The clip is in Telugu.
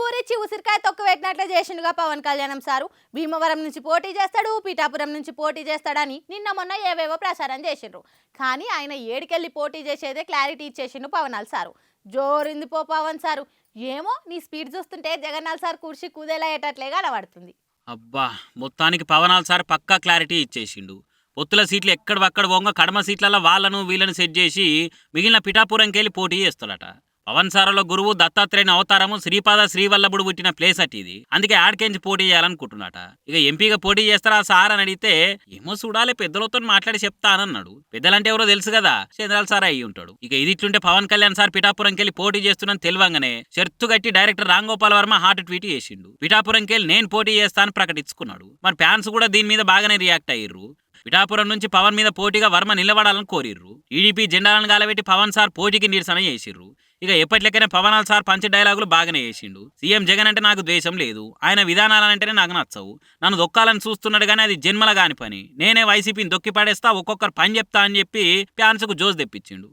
ఊరిచ్చి ఉసిరికాయ తొక్క పెట్టినట్లే చేసిండుగా పవన్ కళ్యాణం సారు. భీమవరం నుంచి పోటీ చేస్తాడు, పిఠాపురం నుంచి పోటీ చేస్తాడని నిన్న మొన్న ఏవేవో ప్రచారం చేసిండ్రు. కానీ ఆయన ఏడికెళ్ళి పోటీ చేసేదే క్లారిటీ ఇచ్చేసిండు పవనాల్ సారు. జోరింది పో పవన్ సారు. ఏమో నీ స్పీడ్ చూస్తుంటే జగన్నాథ్ సార్ కుర్చీ కుదేలయ్యేటట్లే కనబడుతుంది. అబ్బా మొత్తానికి పవనాల్ సార్ పక్కా క్లారిటీ ఇచ్చేసిండు. పొత్తుల సీట్లు ఎక్కడవక్కడ పోగా కడమ సీట్లలో వాళ్ళను వీళ్ళని సెట్ చేసి మిగిలిన పిఠాపురంకెళ్ళి పోటీ చేస్తాడట. పవన్ సార్లో గురువు దత్తాత్రేయుని అవతారము శ్రీపాద శ్రీవల్లభుడు పుట్టిన ప్లేస్ అట్ ఇది. అందుకే ఆడికెంచి పోటీ చేయాలనుకుంటున్నాట. ఇక ఎంపీగా పోటీ చేస్తారా సార్ అని అడిగితే ఏమో చూడాలి, పెద్దలతో మాట్లాడి చెప్తానన్నాడు. పెద్దలంటే ఎవరో తెలుసు కదా, చంద్రాల సార్ అయ్యి ఉంటాడు. ఇక ఇది ఇట్లుంటే పవన్ కళ్యాణ్ సార్ పిఠాపురంకెళ్ళి పోటీ చేస్తున్నాను తెలివంగానే షర్తు కట్టి director Ram Gopal Varma heart tweet చేసిండు. పిఠాపురంకెళ్ళి నేను పోటీ చేస్తానని ప్రకటించుకున్నాడు. మరి ఫ్యాన్స్ కూడా దీని మీద బాగానే రియాక్ట్ అయ్యారు. పిఠాపురం నుంచి పవన్ మీద పోటీగా వర్మ నిలబడాలని కోరిర్రు. టీడీపీ జెండాలను గాలబెట్టి పవన్ సార్ పోటీకి నిరసన చేసిర్రు. ఇక ఎప్పటిలెక్కనే పవనాల్ సార్ పంచ డైలాగులు బాగానే చేసిండు. సీఎం జగన్ అంటే నాకు ద్వేషం లేదు, ఆయన విధానాలంటేనే నాకు నచ్చవు, నన్ను దొక్కాలని చూస్తున్నాడు కానీ అది జన్మల కాని పని, నేనే వైసీపీని దొక్కి పడేస్తా, ఒక్కొక్కరు పని చెప్తా అని చెప్పి ఫ్యాన్స్ కు జోస్ తెప్పించిండు.